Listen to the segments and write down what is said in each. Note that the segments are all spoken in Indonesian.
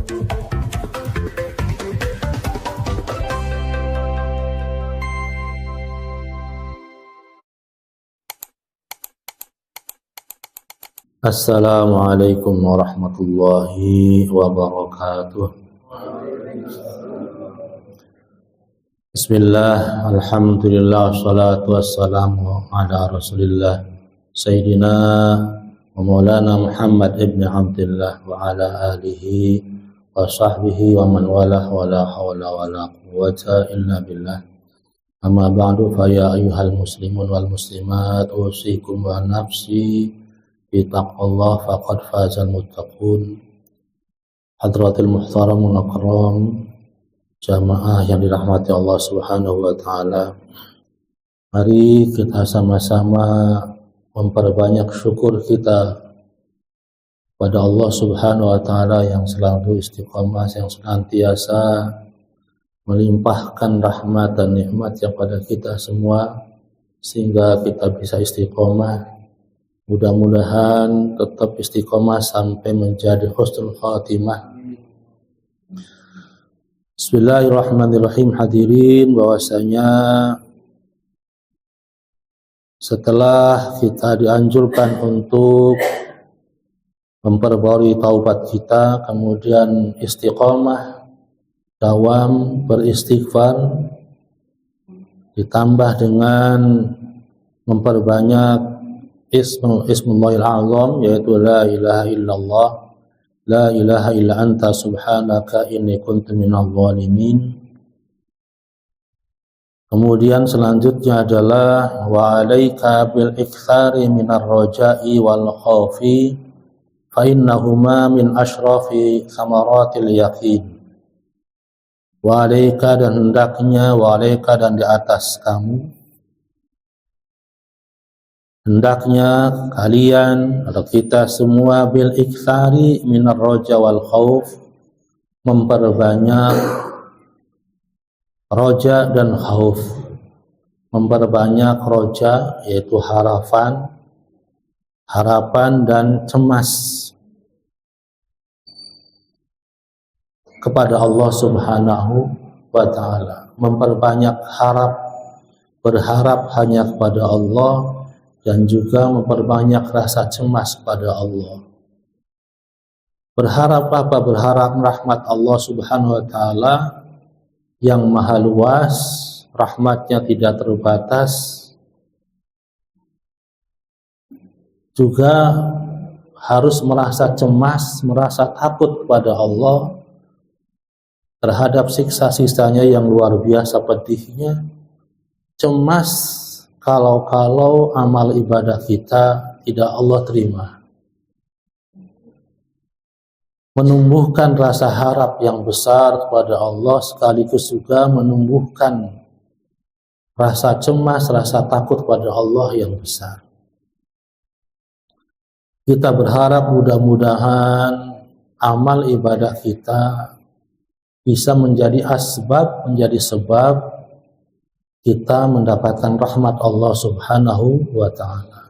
Assalamualaikum warahmatullahi wabarakatuh. Bismillah, alhamdulillah, salatu wassalamu ala rasulillah Sayyidina wa maulana Muhammad ibn Abdullah wa ala alihi wa sahbihi wa man walah wa la hawla wa la quwwata illa billah. Amma ba'du, fa ya ayyuhal muslimun wal muslimat, usikum wa nafsi bitaqwallah faqad fazal muttaqun. Hadratil muhtaramun akram, jamaah yang dirahmati Allah Subhanahu wa taala. Mari kita sama-sama memperbanyak syukur kita pada Allah Subhanahu wa taala yang selalu istiqomah, yang senantiasa melimpahkan rahmat dan nikmat yang pada kita semua sehingga kita bisa istiqomah. Mudah-mudahan tetap istiqomah sampai menjadi husnul khatimah. Bismillahirrahmanirrahim. Hadirin, bahwasanya setelah kita dianjurkan untuk memperbarui taubat kita, kemudian istiqomah, dawam beristighfar, ditambah dengan memperbanyak Ismullahil Azam, yaitu la ilaha illallah, la ilaha illa anta subhanaka inni kuntu minadh dhalimin. Kemudian selanjutnya adalah wa alaika bil iktsari minar raja'i wal khaufi fa innahuma min asyrafi thamaratil yaqin. Wa alaika, dan hendaknya, wa alaika, dan di atas kamu, hendaknya kalian atau kita semua bil iktsari minar raja wal khauf, memperbanyak roja dan khauf. Memperbanyak roja yaitu harapan dan cemas kepada Allah Subhanahu wa taala. Memperbanyak berharap hanya kepada Allah, dan juga memperbanyak rasa cemas pada Allah. Berharap apa? Berharap rahmat Allah Subhanahu wa taala yang maha luas, rahmatnya tidak terbatas. Juga harus merasa cemas, merasa takut kepada Allah terhadap siksa-siksanya yang luar biasa pedihnya. Cemas kalau amal ibadah kita tidak Allah terima. Menumbuhkan rasa harap yang besar kepada Allah, sekaligus juga menumbuhkan rasa cemas, rasa takut kepada Allah yang besar. Kita berharap mudah-mudahan amal ibadah kita bisa menjadi sebab kita mendapatkan rahmat Allah Subhanahu wa ta'ala.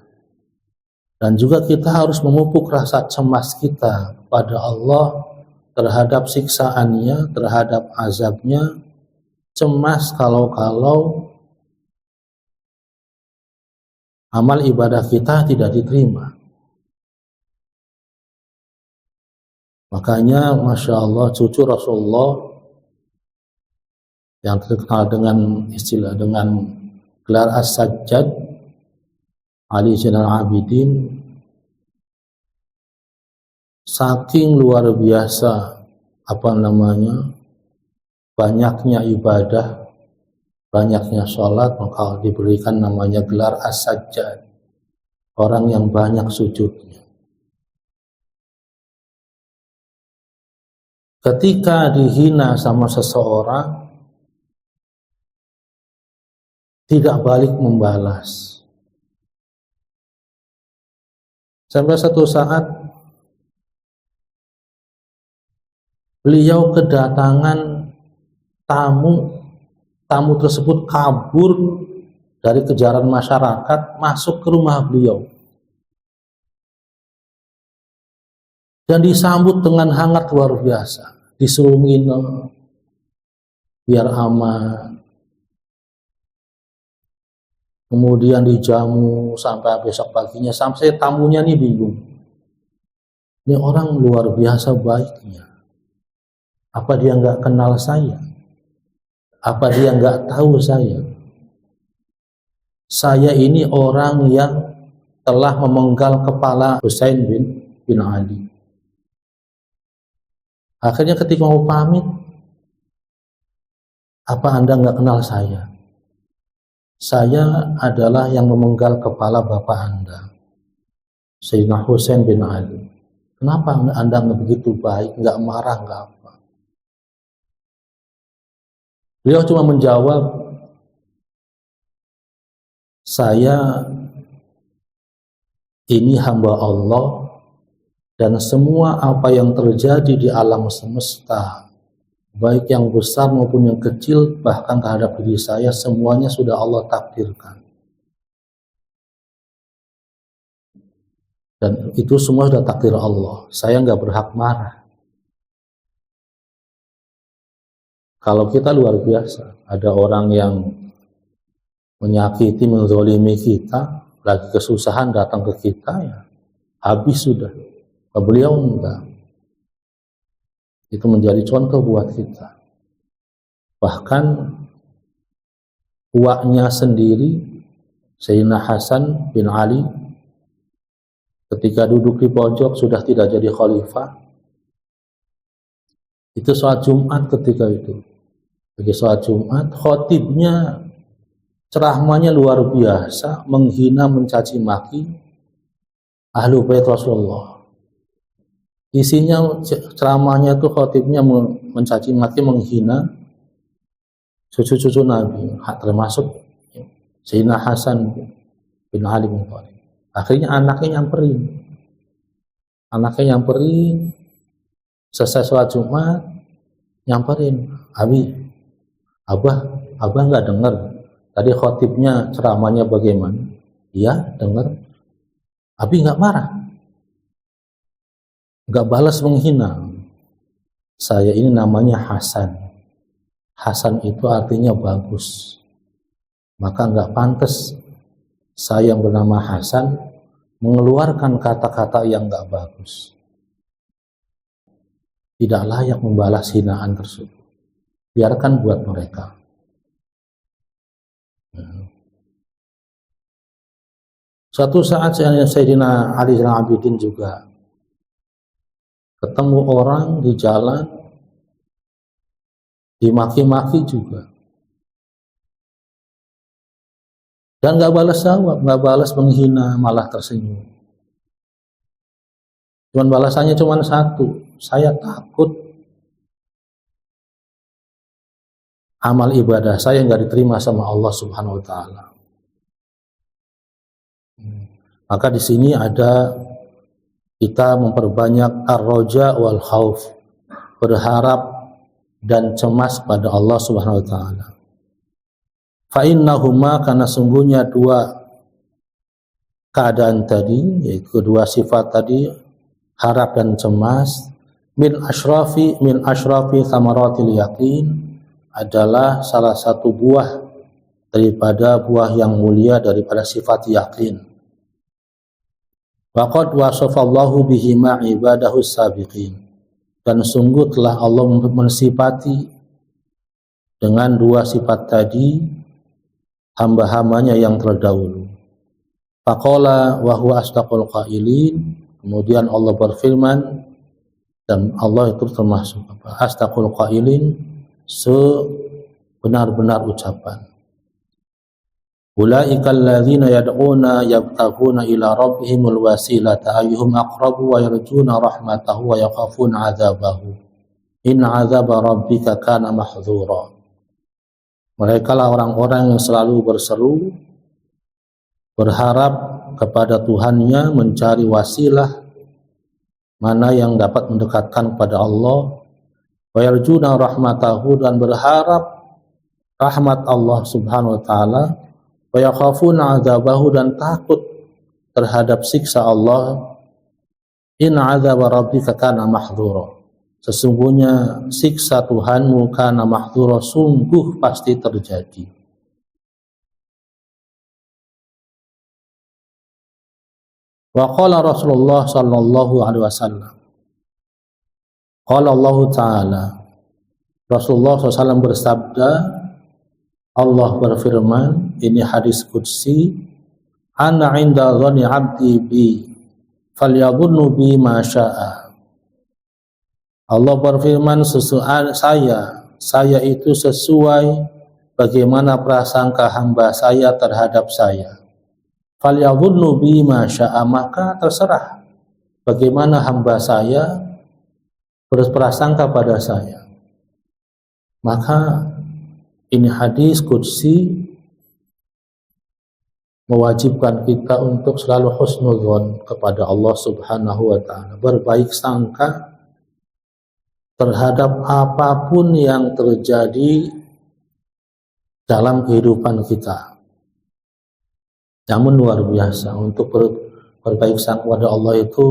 Dan juga kita harus memupuk rasa cemas kita kepada Allah terhadap siksaannya, terhadap azabnya. Cemas kalau amal ibadah kita tidak diterima. Makanya Masya Allah, cucu Rasulullah yang terkenal dengan gelar As-Sajjad, Ali Zainal Abidin, saking luar biasa banyaknya ibadah, banyaknya sholat, maka diberikan namanya gelar As-Sajjad, orang yang banyak sujudnya. Ketika dihina sama seseorang, tidak balik membalas. Sampai satu saat beliau kedatangan tamu tersebut kabur dari kejaran masyarakat masuk ke rumah beliau dan disambut dengan hangat luar biasa. disuruh nginep biar aman, kemudian dijamu sampai besok paginya, sampai tamunya nih bingung, ini orang luar biasa baiknya, apa dia nggak kenal saya, apa dia nggak tahu saya ini orang yang telah memenggal kepala Husain bin Ali. Akhirnya ketika mau pamit, apa Anda nggak kenal saya? Saya adalah yang memenggal kepala bapak Anda, Sayyidina Husain bin Ali. Kenapa Anda nggak begitu baik, nggak marah, nggak apa? Beliau cuma menjawab, saya ini hamba Allah, dan semua apa yang terjadi di alam semesta, baik yang besar maupun yang kecil, bahkan terhadap diri saya, semuanya sudah Allah takdirkan. Dan itu semua sudah takdir Allah. Saya nggak berhak marah. Kalau kita luar biasa, ada orang yang menyakiti, menzalimi kita, lagi kesusahan datang ke kita, ya habis sudah. Beliau enggak. Itu menjadi contoh buat kita. Bahkan uaknya sendiri, Sayyidina Hasan bin Ali, ketika duduk di pojok sudah tidak jadi khalifah, itu sholat Jumat ketika itu. Bagi sholat Jumat, khotibnya ceramahnya luar biasa, menghina, mencaci maki Ahlul Bait Rasulullah. Isinya ceramahnya itu khotibnya mencaci maki, menghina cucu-cucu Nabi, termasuk Sayyidina Hasan bin Ali bin Thalib. Akhirnya anaknya nyamperin, selesai sholat Jumat, nyamperin, Abah nggak dengar tadi khotibnya ceramahnya bagaimana? Iya, dengar. Abi nggak marah, nggak balas menghina. Saya ini namanya Hasan. Hasan itu artinya bagus. Maka nggak pantas saya yang bernama Hasan mengeluarkan kata-kata yang nggak bagus. Tidak layak membalas hinaan tersebut. Biarkan buat mereka. Suatu saat Sayyidina Ali Zainal Abidin juga ketemu orang di jalan, dimaki-maki juga, dan nggak balas jawab, nggak balas menghina, malah tersenyum. Cuman balasannya cuma satu, saya takut amal ibadah saya nggak diterima sama Allah Subhanahu Wa Taala. Maka di sini ada kita memperbanyak ar-raja wal khauf, berharap dan cemas pada Allah Subhanahu Wa Taala. Fa innahuma, karena sungguhnya dua keadaan tadi, yaitu kedua sifat tadi, harap dan cemas, min asyrafi thamaratil yaqin, adalah salah satu buah daripada buah yang mulia daripada sifat yakin. Waqad wasafallahu bihima ibadahu sabiqin, dan sungguh telah Allah mensifati dengan dua sifat tadi hamba-hambanya yang terdahulu. Faqala wa huwa asdaqul qailin, kemudian Allah berfirman, dan Allah itu termasuk asdaqul qailin, sebenar-benar ucapan. Ulaika alladzina yad'una yabtaghuna ila rabbihimul wasilata ayyuhum aqrabu wa yarjuna rahmatahu wa yakhafuna 'adzabahu. Inna 'adzaba rabbika kana mahdzura. Mereka lah orang-orang yang selalu berseru, berharap kepada Tuhannya, mencari wasilah mana yang dapat mendekatkan kepada Allah, wa yarjuna rahmatahu, dan berharap rahmat Allah Subhanahu wa taala, wa yakhafuna 'adzabahu, dan takut terhadap siksa Allah. Inna 'adzaba rabbika kana mahdzura. Sesungguhnya siksa Tuhanmu kana mahdhura, sungguh pasti terjadi. Wa qala Rasulullah sallallahu alaihi wasallam, qala Allah Ta'ala, Rasulullah SAW bersabda, Allah berfirman, ini hadis qudsi, ana inda dhanni abdi bi falyadhunnu bi ma syaa. Allah berfirman, saya itu sesuai bagaimana prasangka hamba saya terhadap saya. Falyadhunnu bi ma syaa, maka terserah bagaimana hamba saya berprasangka pada saya. Maka ini hadis qudsi mewajibkan kita untuk selalu husnudzon kepada Allah Subhanahu wa Ta'ala, berbaik sangka terhadap apapun yang terjadi dalam kehidupan kita. Namun luar biasa untuk berbaik sangka kepada Allah itu,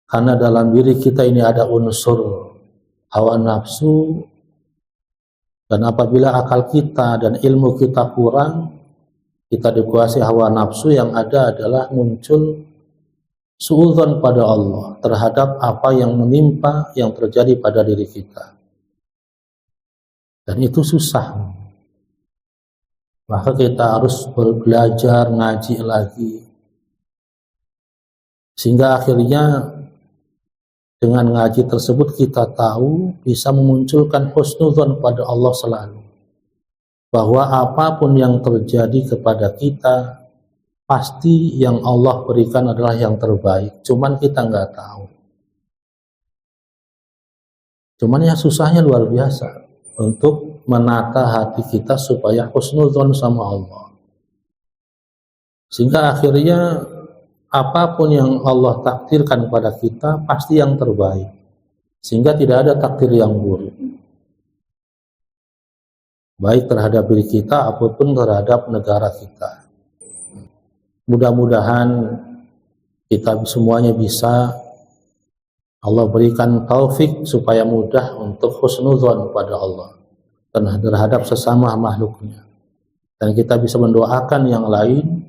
karena dalam diri kita ini ada unsur hawa nafsu, dan apabila akal kita dan ilmu kita kurang, kita dikuasai hawa nafsu, yang ada adalah muncul suudzon pada Allah terhadap apa yang menimpa, yang terjadi pada diri kita. Dan itu susah. Maka kita harus belajar, ngaji lagi. Sehingga akhirnya dengan ngaji tersebut kita tahu bisa memunculkan husnudzon pada Allah selalu. Bahwa apapun yang terjadi kepada kita, pasti yang Allah berikan adalah yang terbaik. Cuman kita nggak tahu. Cuman ya susahnya luar biasa untuk menata hati kita supaya husnudzon sama Allah. Sehingga akhirnya apapun yang Allah takdirkan kepada kita pasti yang terbaik. Sehingga tidak ada takdir yang buruk. Baik terhadap diri kita apapun terhadap negara kita. Mudah-mudahan kita semuanya bisa Allah berikan taufik supaya mudah untuk husnudzon pada Allah dan terhadap sesama makhluknya. Dan kita bisa mendoakan yang lain,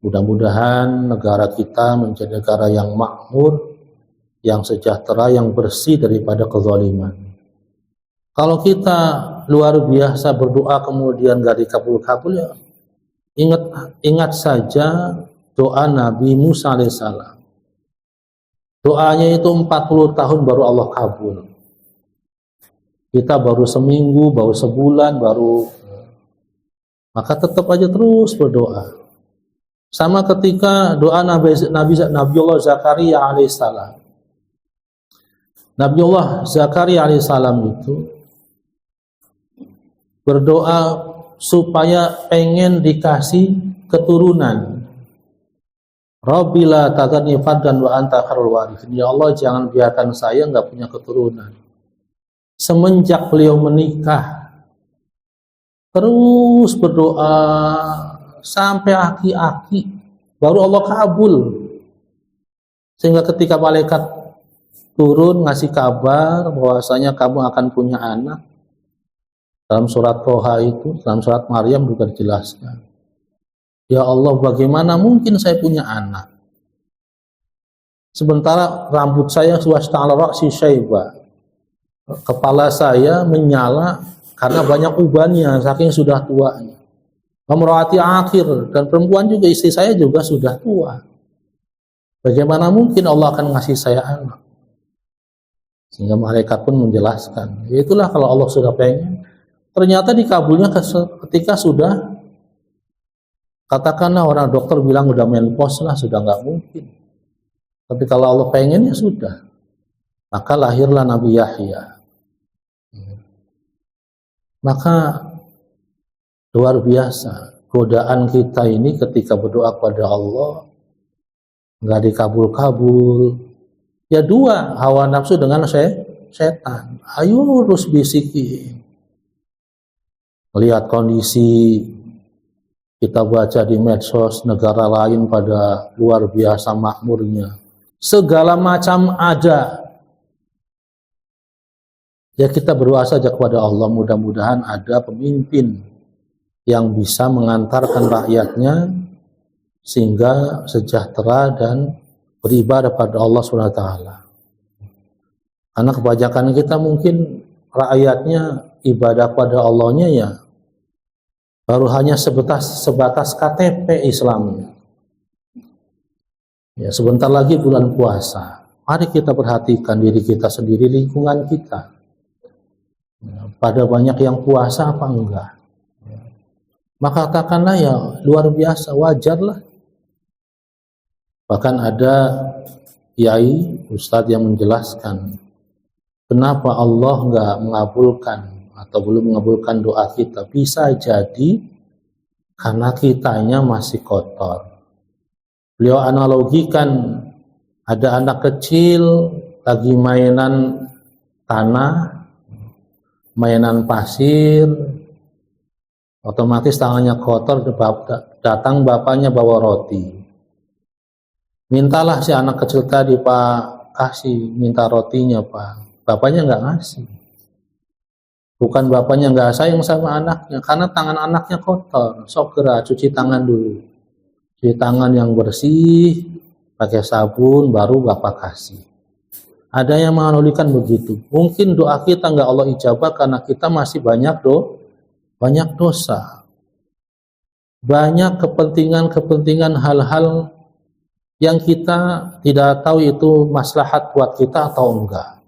mudah-mudahan negara kita menjadi negara yang makmur, yang sejahtera, yang bersih daripada kezaliman. Kalau kita luar biasa berdoa kemudian gak dikabul-kabul, ya ingat saja doa Nabi Musa alaihissalam. Doanya itu 40 tahun baru Allah kabul. Kita baru seminggu, baru sebulan, maka tetap aja terus berdoa. Sama ketika doa Nabiullah Zakaria alaihissalam. Nabiullah Zakaria alaihissalam itu berdoa supaya pengen dikasih keturunan. Rabbila tadani faddan wa anta khairul warithin. Ya Allah, jangan biarkan saya nggak punya keturunan. Semenjak beliau menikah, terus berdoa sampai aki-aki, baru Allah kabul. Sehingga ketika malaikat turun ngasih kabar bahwasanya kamu akan punya anak, dalam surat Toha itu, dalam surat Maryam juga dijelaskan. Ya Allah, bagaimana mungkin saya punya anak? Sementara rambut saya wasta'ala ra'si syaiba. Kepala saya menyala karena banyak ubannya, saking sudah tuanya. Memrati akhir, dan perempuan juga, istri saya juga sudah tua. Bagaimana mungkin Allah akan ngasih saya anak? Sehingga malaikat pun menjelaskan. Itulah kalau Allah sudah pengen. Ternyata dikabulnya ketika sudah, katakanlah orang dokter bilang udah menopause lah, sudah nggak mungkin. Tapi kalau Allah pengen ya sudah. Maka lahirlah Nabi Yahya. Maka luar biasa godaan kita ini ketika berdoa kepada Allah nggak dikabul-kabul. Ya dua, hawa nafsu dengan setan. Ayo terus bisiki. Lihat kondisi, kita baca di medsos negara lain pada luar biasa makmurnya. Segala macam ada. Ya kita berdoa saja kepada Allah, mudah-mudahan ada pemimpin yang bisa mengantarkan rakyatnya sehingga sejahtera dan beribadah pada Allah SWT. Karena kebanyakan kita mungkin rakyatnya ibadah pada Allahnya ya baru hanya sebatas KTP Islamnya. Ya, sebentar lagi bulan puasa. Mari kita perhatikan diri kita sendiri, lingkungan kita. Ya, pada banyak yang puasa apa enggak? Ya. Maka katakanlah ya luar biasa, wajarlah. Bahkan ada kiai, ustadz yang menjelaskan kenapa Allah enggak mengabulkan atau belum mengabulkan doa kita. Bisa jadi karena kitanya masih kotor. Beliau analogikan ada anak kecil lagi mainan tanah, mainan pasir, otomatis tangannya kotor, datang bapaknya bawa roti. Mintalah si anak kecil tadi, Pak, kasih, minta rotinya, Pak. Bapaknya nggak ngasih. Bukan bapaknya nggak sayang sama anaknya, karena tangan anaknya kotor. Sok gerak, cuci tangan dulu. Cuci tangan yang bersih, pakai sabun, baru bapak kasih. Ada yang menganalogikan begitu. Mungkin doa kita nggak Allah ijabah karena kita masih banyak dosa. Banyak kepentingan hal-hal yang kita tidak tahu itu maslahat buat kita atau enggak.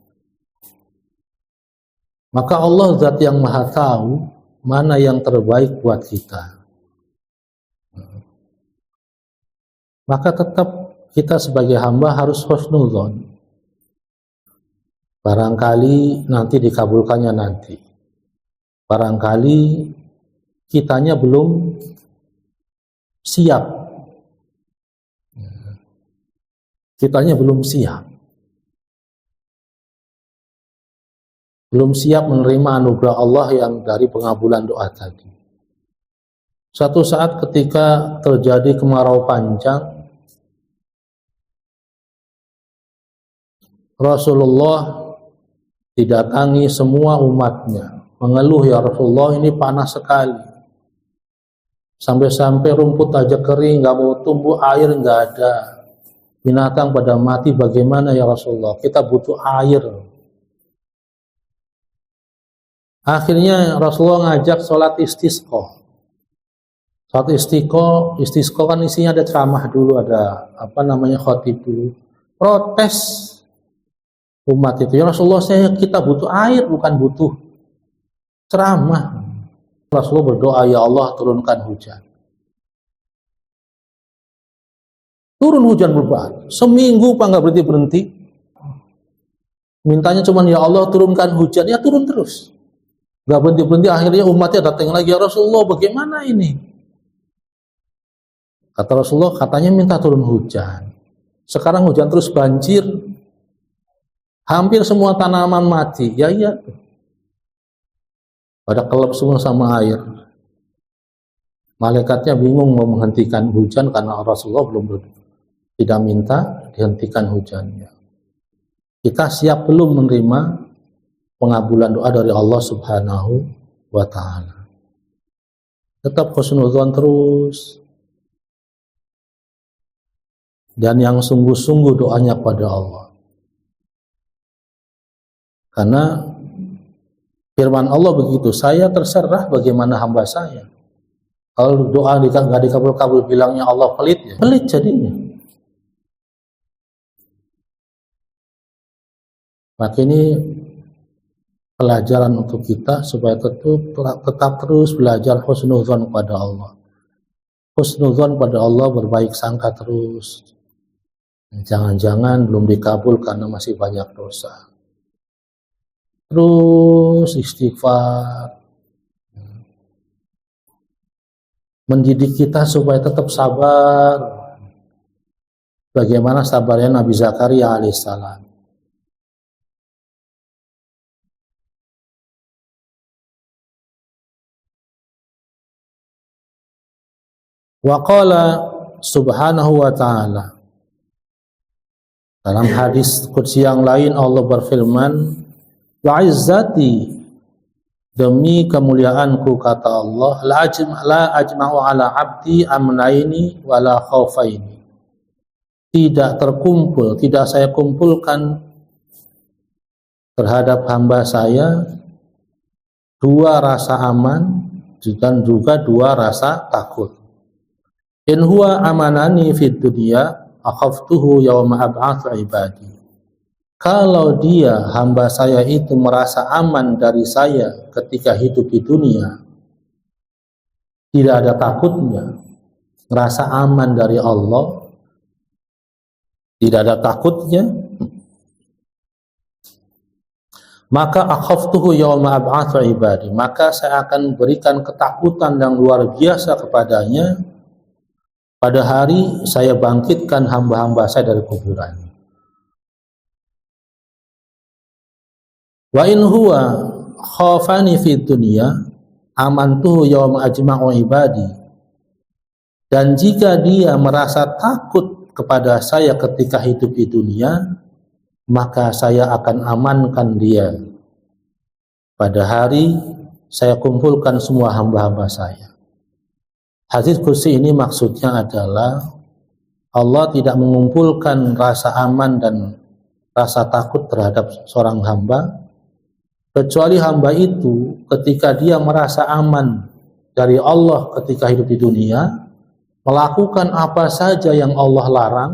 Maka Allah zat yang maha tahu mana yang terbaik buat kita. Maka tetap kita sebagai hamba harus husnuzon. Barangkali nanti dikabulkannya nanti. Barangkali kitanya belum siap. Kitanya belum siap. Belum siap menerima anugerah Allah yang dari pengabulan doa tadi. Suatu saat ketika terjadi kemarau panjang, Rasulullah didatangi semua umatnya, mengeluh, ya Rasulullah ini panas sekali. Sampai-sampai rumput aja kering, nggak mau tumbuh, air nggak ada. Binatang pada mati, bagaimana ya Rasulullah? Kita butuh air. Akhirnya Rasulullah ngajak sholat istisqa. Sholat istisqa kan isinya ada ceramah dulu, ada khotib dulu. Protes umat itu, ya Rasulullah, kita butuh air, bukan butuh ceramah. Rasulullah berdoa, ya Allah turunkan hujan. Turun hujan berbat, seminggu Pak nggak berhenti. Mintanya cuman, ya Allah turunkan hujan, ya turun terus. Nggak berhenti. Akhirnya umatnya datang lagi, ya Rasulullah bagaimana ini? Kata Rasulullah, katanya minta turun hujan. Sekarang hujan terus banjir. Hampir semua tanaman mati. Ya iya. Pada kelap semua sama air. Malaikatnya bingung mau menghentikan hujan karena Rasulullah tidak minta dihentikan hujannya. Kita siap belum menerima pengabulan doa dari Allah Subhanahu wa ta'ala. Tetap husnuzon terus. Dan yang sungguh-sungguh doanya pada Allah. Karena firman Allah begitu, saya terserah bagaimana hamba saya. Kalau doa nggak dikabul-kabul, bilangnya Allah pelit, ya pelit jadinya. Maka ini pelajaran untuk kita supaya tetap terus belajar husnuzon pada Allah. Husnuzon pada Allah, berbaik sangka terus. Jangan-jangan belum dikabul karena masih banyak dosa. Terus istighfar. Mendidik kita supaya tetap sabar. Bagaimana sabarnya Nabi Zakaria alaihissalam. Wa qala subhanahu wa ta'ala, dalam hadis qudsi yang lain Allah berfirman, wa izzati, demi kemuliaanku kata Allah, la ajma'u ala abdi amnaini wala khaufaini, tidak terkumpul, tidak saya kumpulkan terhadap hamba saya dua rasa aman dan juga dua rasa takut. In huwa amanani fid dunya akhaftuhu yawma ab'atsu ibadi. Kalau dia, hamba saya itu merasa aman dari saya ketika hidup di dunia, tidak ada takutnya, merasa aman dari Allah, tidak ada takutnya, maka akhaftuhu yawma ab'atsu ibadi, maka saya akan berikan ketakutan yang luar biasa kepadanya pada hari saya bangkitkan hamba-hamba saya dari kuburan. Wa in huwa khafani fid dunya amantuhu yawma ajma'u ibadi, dan jika dia merasa takut kepada saya ketika hidup di dunia, maka saya akan amankan dia pada hari saya kumpulkan semua hamba-hamba saya. Hadis kursi ini maksudnya adalah Allah tidak mengumpulkan rasa aman dan rasa takut terhadap seorang hamba, kecuali hamba itu ketika dia merasa aman dari Allah ketika hidup di dunia, melakukan apa saja yang Allah larang,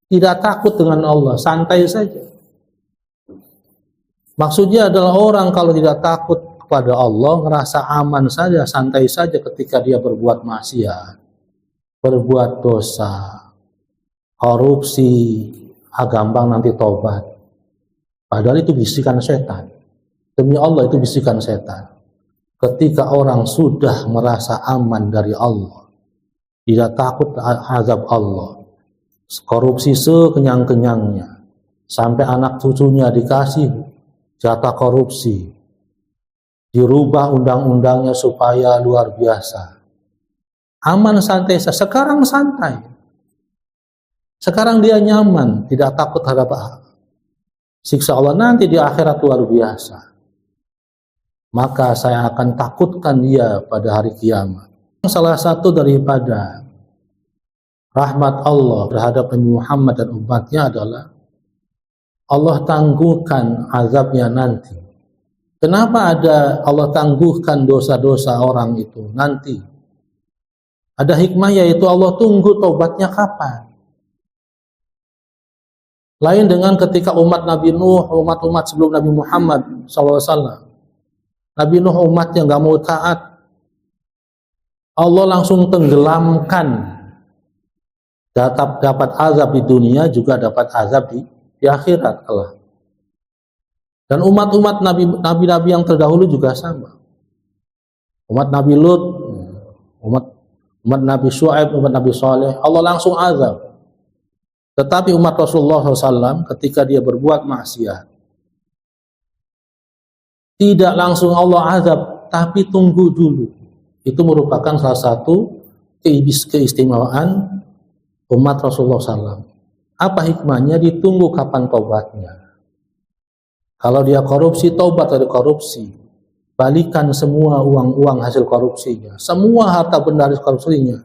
tidak takut dengan Allah, santai saja. Maksudnya adalah orang kalau tidak takut kepada Allah, merasa aman saja, santai saja ketika dia berbuat maksiat, berbuat dosa, korupsi, gampang nanti tobat. Padahal itu bisikan setan. Demi Allah itu bisikan setan. Ketika orang sudah merasa aman dari Allah, tidak takut azab Allah, korupsi sekenyang-kenyangnya, sampai anak cucunya dikasih jatah korupsi, dirubah undang-undangnya supaya luar biasa, aman santai. Sekarang santai, sekarang dia nyaman, tidak takut terhadap siksa Allah nanti di akhirat luar biasa. Maka saya akan takutkan dia pada hari kiamat. Salah satu daripada rahmat Allah terhadap Nabi Muhammad dan umatnya adalah Allah tangguhkan azabnya nanti. Kenapa ada Allah tangguhkan dosa-dosa orang itu nanti? Ada hikmah, yaitu Allah tunggu taubatnya kapan. Lain dengan ketika umat Nabi Nuh, umat-umat sebelum Nabi Muhammad SAW. Nabi Nuh umatnya nggak mau taat, Allah langsung tenggelamkan. Dapat azab di dunia, juga dapat azab di akhirat kelak. Dan umat-umat nabi-nabi yang terdahulu juga sama. Umat Nabi Lut, umat Nabi Syuaib, umat Nabi Saleh, Allah langsung azab. Tetapi umat Rasulullah SAW ketika dia berbuat maksiat, tidak langsung Allah azab, tapi tunggu dulu. Itu merupakan salah satu keistimewaan umat Rasulullah SAW. Apa hikmahnya? Ditunggu kapan taubatnya. Kalau dia korupsi, taubat dari korupsi, balikan semua uang-uang hasil korupsinya, semua harta benda hasil korupsinya,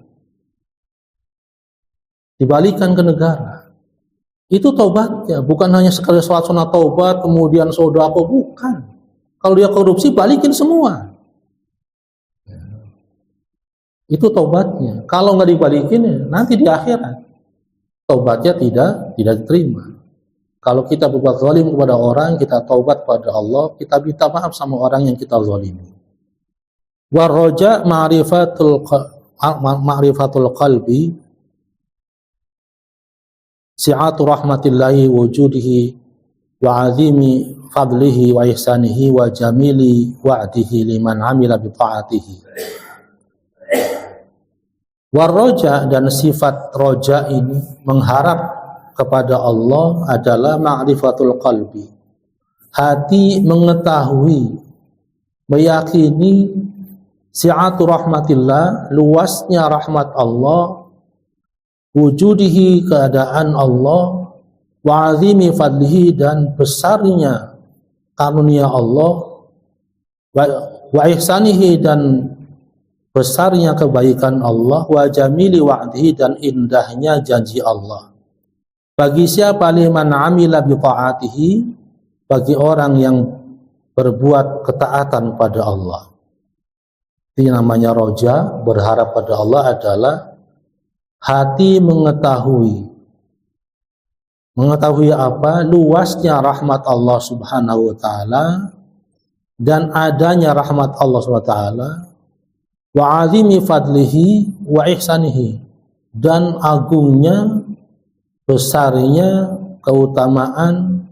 dibalikan ke negara. Itu taubatnya, bukan hanya sekali sholat sunat taubat kemudian sodako, bukan. Kalau dia korupsi, balikin semua. Itu taubatnya. Kalau nggak dibalikin, nanti di akhirat taubatnya tidak diterima. Kalau kita berbuat zalim kepada orang, kita taubat pada Allah, kita minta maaf sama orang yang kita zalimi. Warroja ma'rifatul qalbi si'atu rahmatillahi wujudihi wa azimi fadlihi wa ihsanihi wa jamili wa'dihi liman amila bi ta'atihi. Warroja, dan sifat roja ini mengharap kepada Allah adalah ma'rifatul qalbi. Hati mengetahui, meyakini si'atu rahmatillah, luasnya rahmat Allah, wujudihi, keadaan Allah, wa azimi fadlihi, dan besarnya karunia Allah, wa ihsanihi dan besarnya kebaikan Allah, wa jamili wa'dihi dan indahnya janji Allah. Bagi siapa liman amila bi ta'atihi, bagi orang yang berbuat ketaatan pada Allah. Ini namanya roja, berharap pada Allah adalah hati mengetahui apa? Luasnya rahmat Allah Subhanahu wa taala dan adanya rahmat Allah Subhanahu wa taala, wa azimi fadlihi wa ihsanihi, dan agungnya, besarnya keutamaan,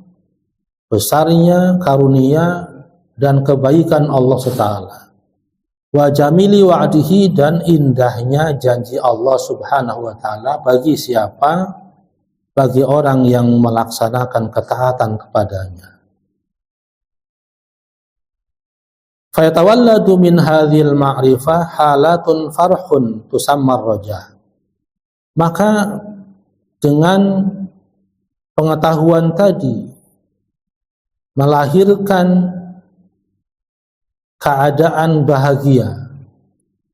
besarnya karunia dan kebaikan Allah Subhanahu wa taala. Wa jamili wa'dihi, dan indahnya janji Allah Subhanahu wa taala bagi siapa? Bagi orang yang melaksanakan ketaatan kepadanya. Fayatawalladu min hadhil ma'rifah halatun farhun tusammar roja. Maka dengan pengetahuan tadi melahirkan keadaan bahagia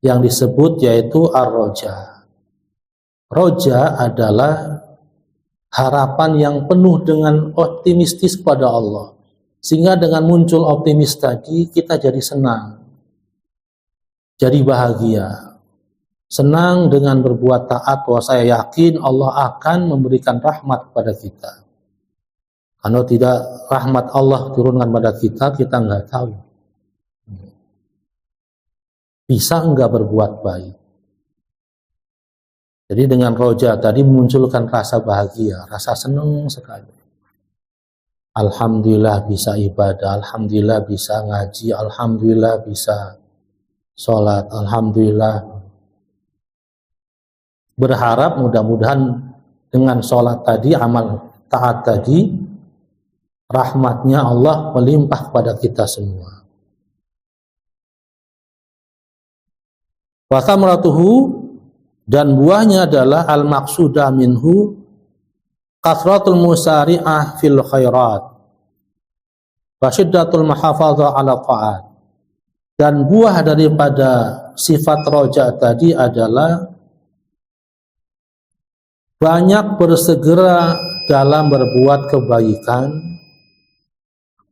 yang disebut yaitu ar-roja. Roja adalah harapan yang penuh dengan optimistis pada Allah, sehingga dengan muncul optimis tadi kita jadi senang, jadi bahagia, senang dengan berbuat taat. Wah, saya yakin Allah akan memberikan rahmat kepada kita. Kalau tidak rahmat Allah turunkan pada kita, kita nggak tahu bisa enggak berbuat baik. Jadi dengan roja tadi memunculkan rasa bahagia, rasa senang sekali. Alhamdulillah bisa ibadah, alhamdulillah bisa ngaji, alhamdulillah bisa sholat, alhamdulillah. Berharap mudah-mudahan dengan sholat tadi, amal taat tadi, rahmatnya Allah melimpah kepada kita semua. Wa thamratuhu, dan buahnya adalah al-maqsudah minhu kathratul musari'ah fil khairat wa syiddatul mahafazah ala ta'at. Dan buah daripada sifat roja tadi adalah banyak bersegera dalam berbuat kebaikan,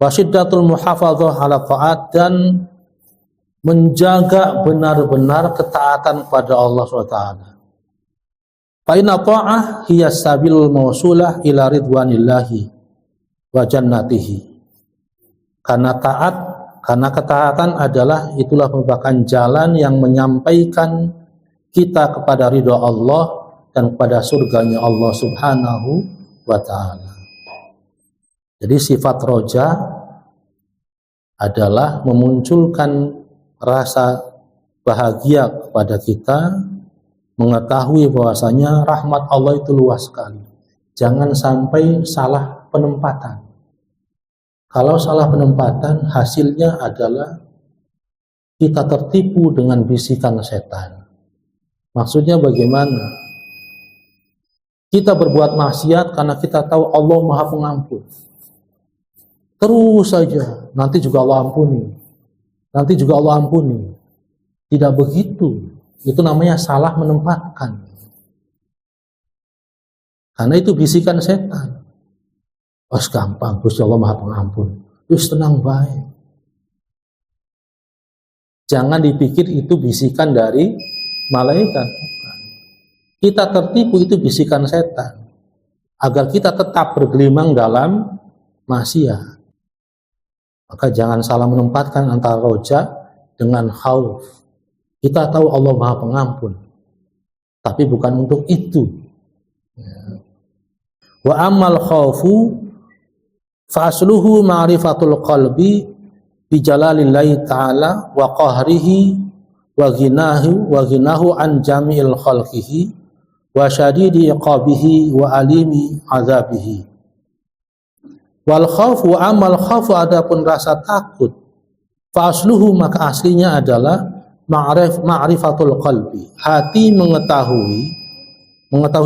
wa syiddatul muhafazah ala ta'at, dan menjaga benar-benar ketaatan kepada Allah SWT. Fa inna ta'ah hiya sabilul mausulah ila ridwanillahi wa jannatihi. Karena ketaatan adalah, itulah merupakan jalan yang menyampaikan kita kepada ridha Allah dan kepada surganya Allah Subhanahu wa ta'ala. Jadi sifat roja adalah memunculkan rasa bahagia kepada kita, mengetahui bahwasanya rahmat Allah itu luas sekali. Jangan sampai salah penempatan. Kalau salah penempatan, hasilnya adalah kita tertipu dengan bisikan setan. Maksudnya bagaimana? Kita berbuat maksiat karena kita tahu Allah Maha Pengampun. Terus saja, nanti juga Allah ampuni. Nanti juga Allah ampuni. Tidak begitu. Itu namanya salah menempatkan. Karena itu bisikan setan. Pas gampang, Gusti Allah Maha Pengampun. Terus tenang baik. Jangan dipikir itu bisikan dari malaikat. Kita tertipu, itu bisikan setan. Agar kita tetap bergelimang dalam maksiat. Maka jangan salah menempatkan antara roja dengan khauf. Kita tahu Allah Maha Pengampun, tapi bukan untuk itu. Wa amal khaufu fa asluhu ma'rifatul qalbi bi jalalillahi ta'ala wa qahrihi wa ghinahu an jami'il khalqihi wa syadidi iqabihi wa alimi azabihi. Wal khaufu amal khaufu, adapun rasa takut, fa asluhu, maka aslinya adalah ma'rifatul qalbi, hati mengetahui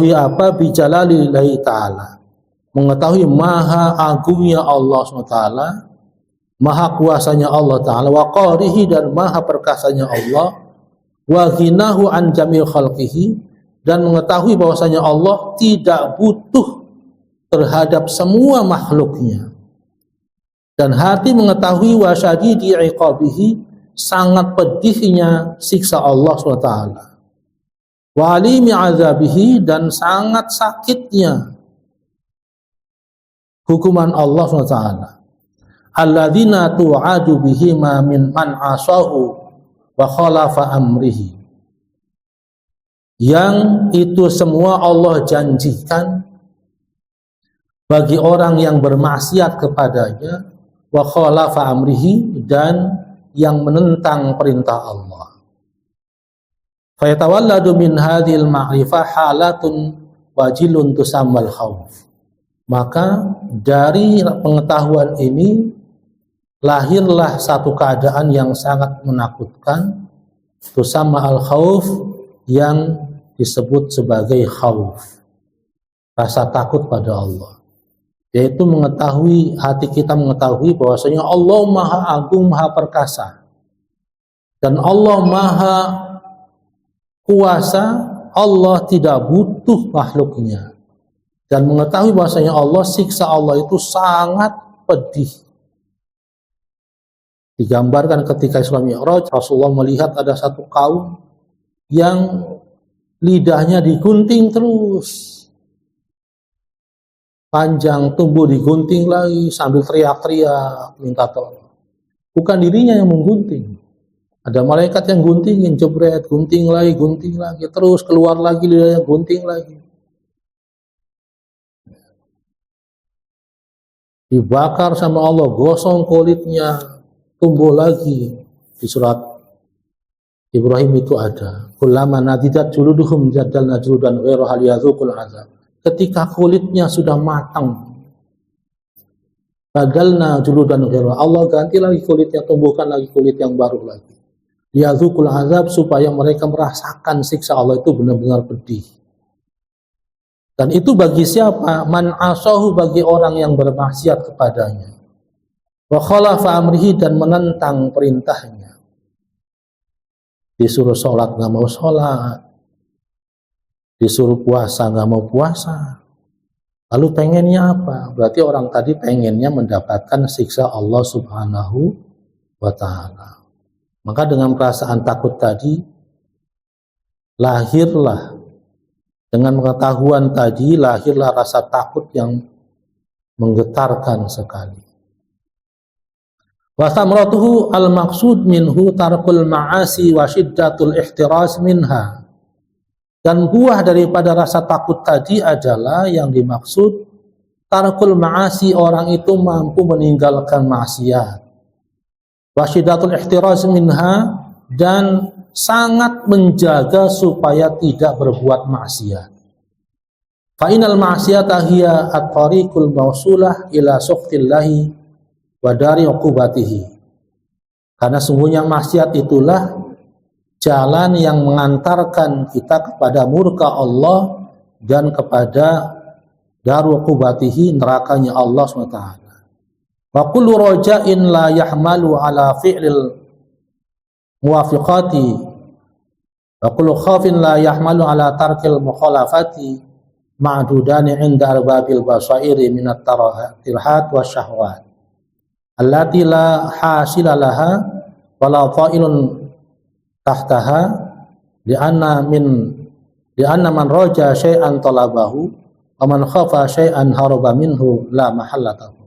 apa? Bijalalillahi ta'ala, mengetahui maha agungnya Allah SWT maha kuasanya Allah Ta'ala, wa qahrihi, dan maha perkasanya Allah, wa ghinahu an jamil khalqihi, dan mengetahui bahwasanya Allah tidak butuh terhadap semua makhluknya, dan hati mengetahui wa syadidi iqabihi, sangat pedihnya siksa Allah SWT, wa alimi azabihi, dan sangat sakitnya hukuman Allah SWT. Alladzina tu'adu bihi ma min man asahu wa khalafa amrihi, yang itu semua Allah janjikan bagi orang yang bermaksiat kepadanya, wa khalafa amrihi, dan yang menentang perintah Allah. Fayatawalladu min hadhil ma'rifah halatun wajilun tusammal khawf. Maka dari pengetahuan ini lahirlah satu keadaan yang sangat menakutkan, tusamma al-khawf, yang disebut sebagai khauf, rasa takut pada Allah, yaitu mengetahui, hati kita mengetahui bahwasanya Allah Maha Agung, Maha Perkasa, dan Allah Maha Kuasa. Allah tidak butuh makhluknya, dan mengetahui bahwasanya Allah, siksa Allah itu sangat pedih. Digambarkan ketika Isra Mi'raj, Rasulullah melihat ada satu kaum yang lidahnya digunting terus, panjang tubuh digunting lagi sambil teriak-teriak minta tolong. Bukan dirinya yang menggunting, ada malaikat yang guntingin, jebret, gunting lagi, terus keluar lagi lidahnya, gunting lagi. Dibakar sama Allah, gosong kulitnya, tumbuh lagi. Di surat Ibrahim itu ada, kullama nadidat juluduhum jaddalna juludan ghairuha liyadzuqul azab. Ketika kulitnya sudah matang, badalna juludan ghairuha, Allah ganti lagi kulitnya, tumbuhkan lagi kulit yang baru lagi. Liyadzuqul azab, supaya mereka merasakan siksa Allah itu benar-benar pedih. Dan itu bagi siapa? Man asahu, bagi orang yang bermaksiat kepadanya. Wa khalafa amrihi, dan menentang perintahnya. Disuruh sholat nggak mau sholat, disuruh puasa nggak mau puasa. Lalu pengennya apa? Berarti orang tadi pengennya mendapatkan siksa Allah Subhanahu wa Ta'ala. Maka dengan perasaan takut tadi, lahirlah, dengan pengetahuan tadi, lahirlah rasa takut yang menggetarkan sekali. Wa thamratuhu al-maqsud minhu tarkul ma'asi wa syiddatul ihtiras minha. Dan buah daripada rasa takut tadi adalah, yang dimaksud tarkul ma'asi, orang itu mampu meninggalkan maksiat. Wa syiddatul ihtiras minha, dan sangat menjaga supaya tidak berbuat maksiat. Fa inal ma'siyata hiya at-tariqul mawsulah ila sukhtillahi wa dari uqubatihi. Karena sungguhnya maksiat itulah jalan yang mengantarkan kita kepada murka Allah dan kepada daru uqubatihi, nerakanya Allah SWT. Wa kullu raja'in la yahmalu ala fi'lil muwafiqati wa kullu khawfin la yahmalu ala tarkil mukhalafati ma'dudani inda arbabil basairi minat tirhat wa syahwat allati la hasila laha wa la ta'ilun tahtaha li'anna man raja syai'an talabahu wa man khafa syai'an haraba minhu la mahallatahu.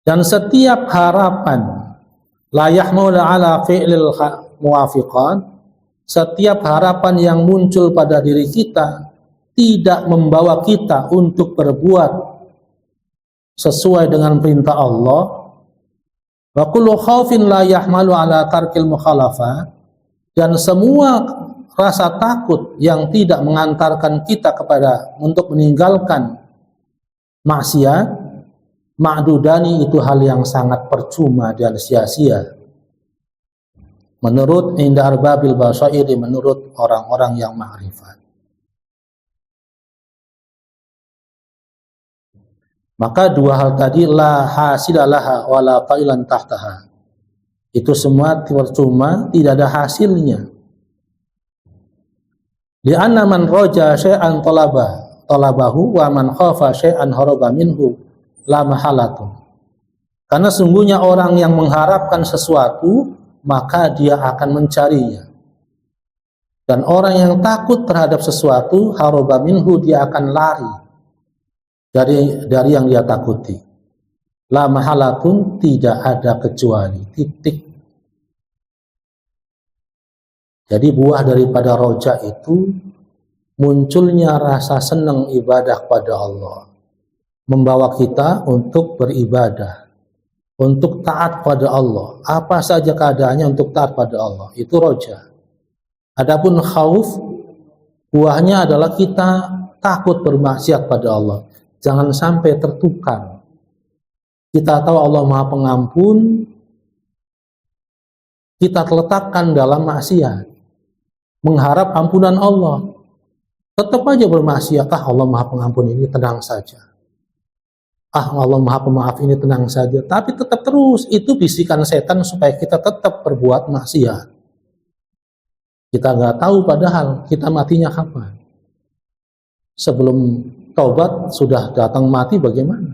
Dan setiap harapan la yahmulu ala fi'lil muwafiqat, setiap harapan yang muncul pada diri kita tidak membawa kita untuk berbuat sesuai dengan perintah Allah. Wa kullu khaufin la yahmalu ala tarkil mukhalafat, dan semua rasa takut yang tidak mengantarkan kita kepada untuk meninggalkan maksiat, ma'dudani, itu hal yang sangat percuma dan sia-sia. Menurut inda arbabil basairi, menurut orang-orang yang ma'rifat. Maka dua hal tadi la hasilalaha wa la fa'ilan tahtaha. Itu semua percuma, tidak ada hasilnya. Li'anna man roja syai'an talabahu wa man khafa syai'an haraba minhu la mahalatun. Karena sungguhnya orang yang mengharapkan sesuatu, maka dia akan mencarinya. Dan orang yang takut terhadap sesuatu, haraba minhu, dia akan lari dari yang dia takuti. La mahalatun, tidak ada kecuali, titik. Jadi buah daripada roja itu munculnya rasa senang ibadah pada Allah, membawa kita untuk beribadah, untuk taat pada Allah. Apa saja keadaannya untuk taat pada Allah, itu roja. Adapun khauf, buahnya adalah kita takut bermaksiat pada Allah. Jangan sampai tertukar. Kita tahu Allah Maha Pengampun, kita letakkan dalam maksiat, mengharap ampunan Allah. Tetap aja bermaksiat. Allah Maha Pengampun ini tenang saja. Allah Maha Pemaaf ini tenang saja. Tapi tetap terus, itu bisikan setan supaya kita tetap berbuat maksiat. Kita nggak tahu padahal kita matinya kapan. Sebelum taubat sudah datang mati bagaimana?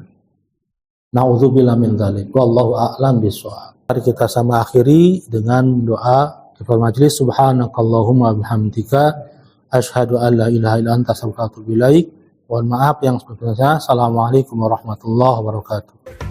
Nauzubillah min dzalik. Wallahu a'lam bishawab. Mari kita sama akhiri dengan doa kifal majlis. Subhanakallahumma bihamdika asyhadu an la ilaha illa anta astaghfiruka wa atubu ilaik. Mohon maaf yang sebelumnya. Assalamualaikum warahmatullahi wabarakatuh.